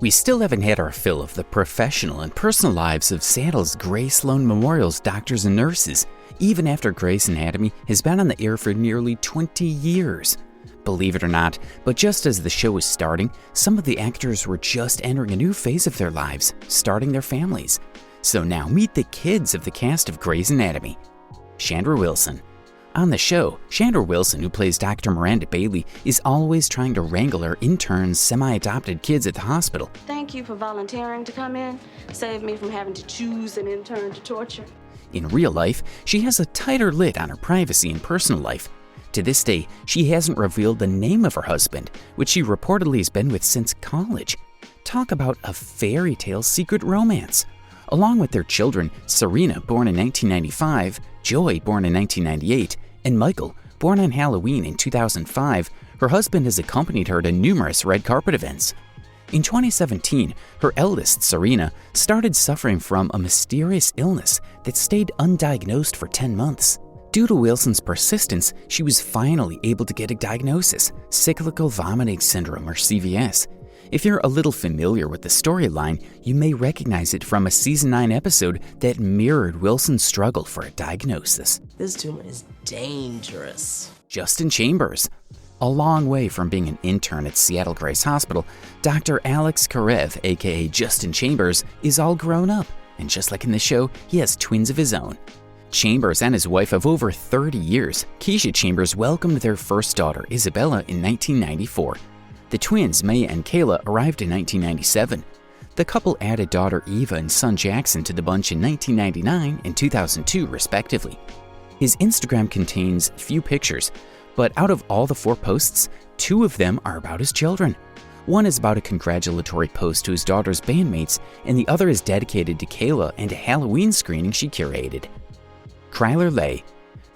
We still haven't had our fill of the professional and personal lives of Seattle's Gray Sloan Memorial's doctors and nurses, even after Grey's Anatomy has been on the air for nearly 20 years. Believe it or not, but just as the show was starting, some of the actors were just entering a new phase of their lives, starting their families. So now meet the kids of the cast of Grey's Anatomy. Chandra Wilson. On the show, Chandra Wilson, who plays Dr. Miranda Bailey, is always trying to wrangle her interns, semi-adopted kids at the hospital. Thank you for volunteering to come in. Save me from having to choose an intern to torture. In real life, she has a tighter lid on her privacy and personal life. To this day, she hasn't revealed the name of her husband, which she reportedly has been with since college. Talk about a fairy tale secret romance. Along with their children, Serena, born in 1995, Joy, born in 1998, and Michael, born on Halloween in 2005, her husband has accompanied her to numerous red carpet events. In 2017, her eldest, Serena, started suffering from a mysterious illness that stayed undiagnosed for 10 months. Due to Wilson's persistence, she was finally able to get a diagnosis, cyclical vomiting syndrome or CVS. If you're a little familiar with the storyline, you may recognize it from a season 9 episode that mirrored Wilson's struggle for a diagnosis. This tumor is dangerous. Justin Chambers. A long way from being an intern at Seattle Grace Hospital, Dr. Alex Karev, aka Justin Chambers, is all grown up, and just like in the show, he has twins of his own. Chambers and his wife of over 30 years, Keisha Chambers, welcomed their first daughter, Isabella, in 1994. The twins, Maya and Kayla, arrived in 1997. The couple added daughter Eva and son Jackson to the bunch in 1999 and 2002, respectively. His Instagram contains few pictures, but out of all the 4 posts, 2 of them are about his children. One is about a congratulatory post to his daughter's bandmates, and the other is dedicated to Kayla and a Halloween screening she curated. Chyler Leigh.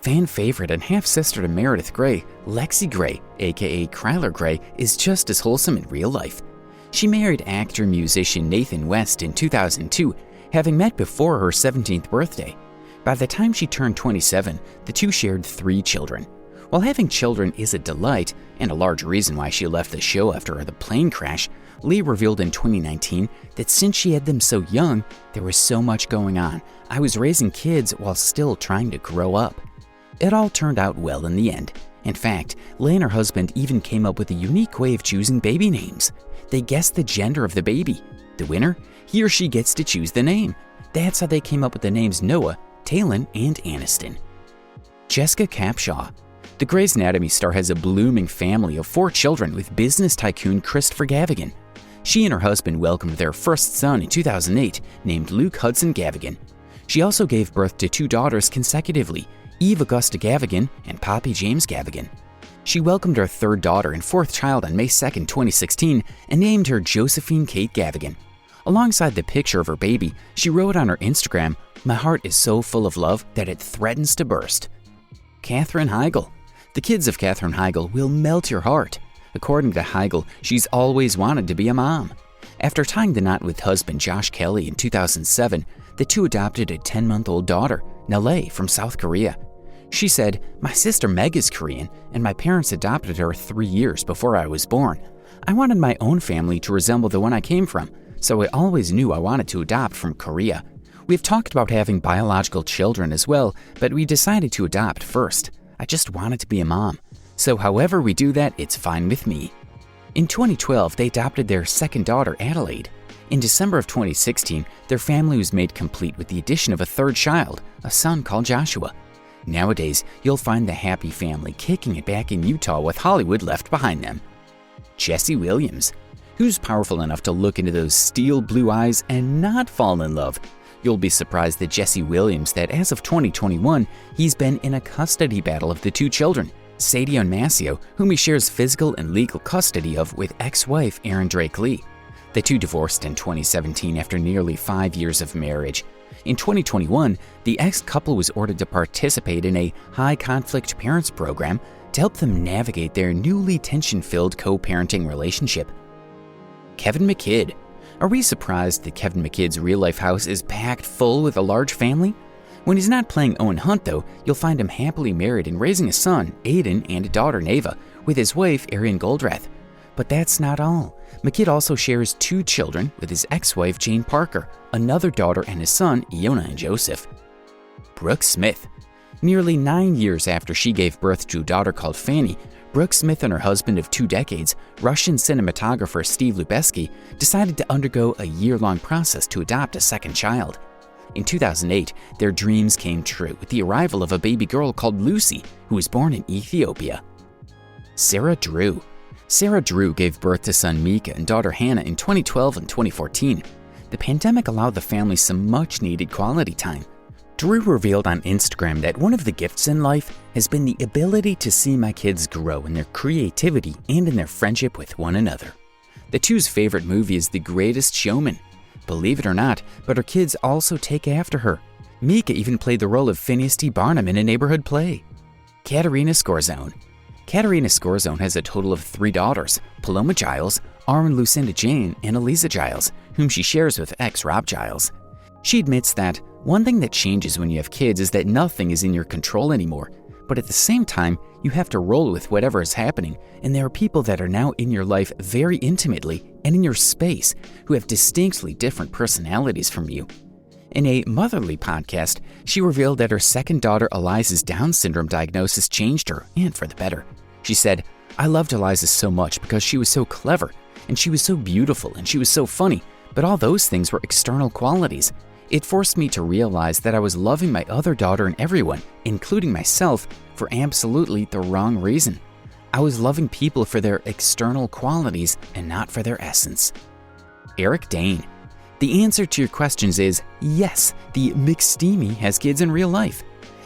Fan favorite and half-sister to Meredith Grey, Lexi Grey, aka Chyler Grey, is just as wholesome in real life. She married actor-musician Nathan West in 2002, having met before her 17th birthday. By the time she turned 27, the two shared 3 children. While having children is a delight, and a large reason why she left the show after the plane crash, Leigh revealed in 2019 that since she had them so young, there was so much going on. I was raising kids while still trying to grow up. It all turned out well in the end. In fact, Leigh and her husband even came up with a unique way of choosing baby names. They guessed the gender of the baby. The winner? He or she gets to choose the name. That's how they came up with the names Noah, Talon, and Aniston. Jessica Capshaw. The Grey's Anatomy star has a blooming family of 4 children with business tycoon Christopher Gavigan. She and her husband welcomed their first son in 2008, named Luke Hudson Gavigan. She also gave birth to 2 daughters consecutively, Eve Augusta Gavigan and Poppy James Gavigan. She welcomed her 3rd daughter and 4th child on May 2, 2016, and named her Josephine Kate Gavigan. Alongside the picture of her baby, she wrote on her Instagram, "My heart is so full of love that it threatens to burst." Katherine Heigl. The kids of Katherine Heigl will melt your heart. According to Heigl, she's always wanted to be a mom. After tying the knot with husband Josh Kelly in 2007, the two adopted a 10-month-old daughter, Nale, from South Korea. She said, "My sister Meg is Korean, and my parents adopted her 3 years before I was born. I wanted my own family to resemble the one I came from, so I always knew I wanted to adopt from Korea. We've talked about having biological children as well, but we decided to adopt first. I just wanted to be a mom. So however we do that, it's fine with me." In 2012, they adopted their 2nd daughter, Adelaide. In December of 2016, their family was made complete with the addition of a 3rd child, a son called Joshua. Nowadays, you'll find the happy family kicking it back in Utah with Hollywood left behind them. Jesse Williams. Who's powerful enough to look into those steel blue eyes and not fall in love? You'll be surprised that Jesse Williams that as of 2021, he's been in a custody battle of the 2 children, Sadie and Masio, whom he shares physical and legal custody of with ex-wife Erin Drake Lee. The 2 divorced in 2017 after nearly 5 years of marriage. In 2021, the ex-couple was ordered to participate in a high-conflict parents program to help them navigate their newly tension-filled co-parenting relationship. Kevin McKidd. Are we surprised that Kevin McKidd's real-life house is packed full with a large family? When he's not playing Owen Hunt, though, you'll find him happily married and raising a son, Aiden, and a daughter, Neva, with his wife, Arian Goldrath. But that's not all. McKidd also shares 2 children with his ex-wife Jane Parker, another daughter, and his son Iona and Joseph. Brooke Smith. Nearly 9 years after she gave birth to a daughter called Fanny, Brooke Smith and her husband of 2 decades, Russian cinematographer Steve Lubezki, decided to undergo a year-long process to adopt a second child. In 2008, their dreams came true with the arrival of a baby girl called Lucy, who was born in Ethiopia. Sarah Drew. Sarah Drew gave birth to son Mika and daughter Hannah in 2012 and 2014. The pandemic allowed the family some much-needed quality time. Drew revealed on Instagram that one of the gifts in life has been the ability to see my kids grow in their creativity and in their friendship with one another. The two's favorite movie is The Greatest Showman. Believe it or not, but her kids also take after her. Mika even played the role of Phineas T. Barnum in a neighborhood play. Caterina Scorsone. Caterina Scorsone has a total of 3 daughters, Paloma Giles, Arwen Lucinda Jane, and Eliza Giles, whom she shares with ex Rob Giles. She admits that one thing that changes when you have kids is that nothing is in your control anymore, but at the same time, you have to roll with whatever is happening, and there are people that are now in your life very intimately and in your space who have distinctly different personalities from you. In a motherly podcast, she revealed that her second daughter Eliza's Down syndrome diagnosis changed her, and for the better. She said, "I loved Eliza so much because she was so clever, and she was so beautiful, and she was so funny, but all those things were external qualities. It forced me to realize that I was loving my other daughter and everyone, including myself, for absolutely the wrong reason. I was loving people for their external qualities and not for their essence." Eric Dane. The answer to your questions is yes, the McSteamy has kids in real life.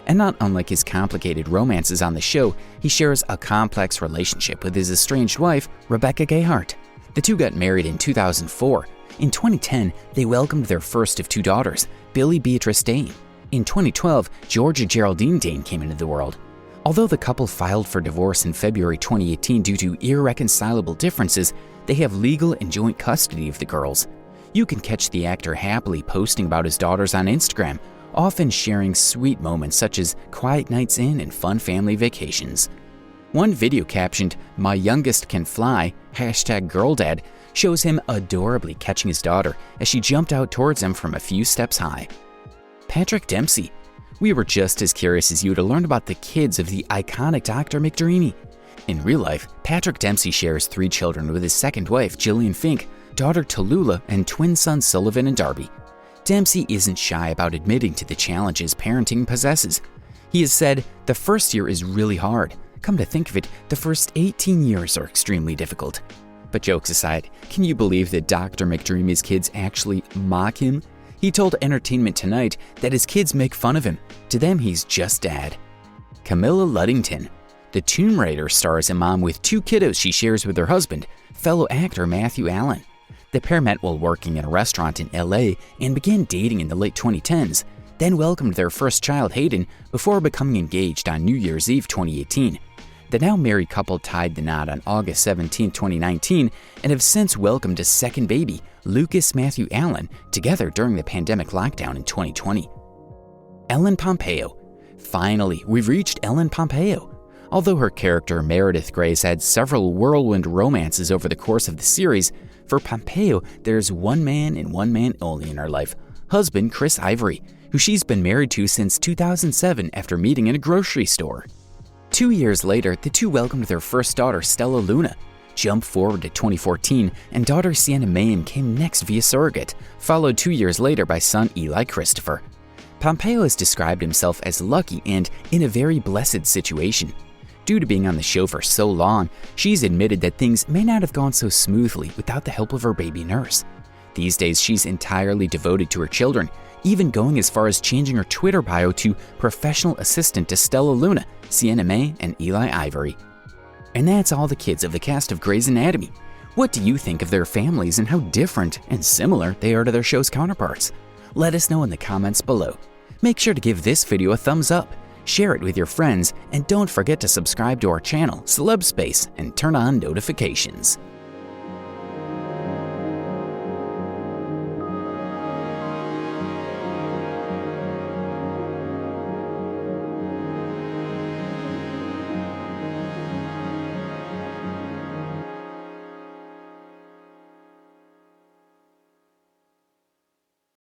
And not unlike his complicated romances on the show, he shares a complex relationship with his estranged wife, Rebecca Gayhart. The two got married in 2004. In 2010, they welcomed their first of 2 daughters, Billy Beatrice Dane. In 2012, Georgia Geraldine Dane came into the world. Although the couple filed for divorce in February 2018 due to irreconcilable differences, they have legal and joint custody of the girls. You can catch the actor happily posting about his daughters on Instagram, often sharing sweet moments such as quiet nights in and fun family vacations. One video captioned, "My youngest can fly," #GirlDad, shows him adorably catching his daughter as she jumped out towards him from a few steps high. Patrick Dempsey. We were just as curious as you to learn about the kids of the iconic Dr. McDreamy. In real life, Patrick Dempsey shares 3 children with his second wife, Gillian Fink, daughter Tallulah, and twin sons Sullivan and Darby. Dempsey isn't shy about admitting to the challenges parenting possesses. He has said, "The first year is really hard. Come to think of it, the first 18 years are extremely difficult." But jokes aside, can you believe that Dr. McDreamy's kids actually mock him? He told Entertainment Tonight that his kids make fun of him. To them, he's just dad. Camilla Luddington. The Tomb Raider stars a mom with 2 kiddos she shares with her husband, fellow actor Matthew Allen. The pair met while working in a restaurant in LA and began dating in the late 2010s, then welcomed their first child, Hayden, before becoming engaged on New Year's Eve 2018. The now married couple tied the knot on August 17, 2019, and have since welcomed a second baby, Lucas Matthew Allen, together during the pandemic lockdown in 2020. Ellen Pompeo. Finally, we've reached Ellen Pompeo. Although her character Meredith Gray's had several whirlwind romances over the course of the series, for Pompeo, there's one man and one man only in her life, husband Chris Ivory, who she's been married to since 2007 after meeting in a grocery store. 2 years later, the two welcomed their first daughter, Stella Luna. Jump forward to 2014, and daughter Sienna Mayhem came next via surrogate, followed 2 years later by son Eli Christopher. Pompeo has described himself as lucky and in a very blessed situation. Due to being on the show for so long, she's admitted that things may not have gone so smoothly without the help of her baby nurse. These days, she's entirely devoted to her children, even going as far as changing her Twitter bio to professional assistant to Stella Luna, Sienna May, and Eli Ivory. And that's all the kids of the cast of Grey's Anatomy. What do you think of their families and how different and similar they are to their show's counterparts? Let us know in the comments below. Make sure to give this video a thumbs up, share it with your friends, and don't forget to subscribe to our channel, Celeb Space, and turn on notifications.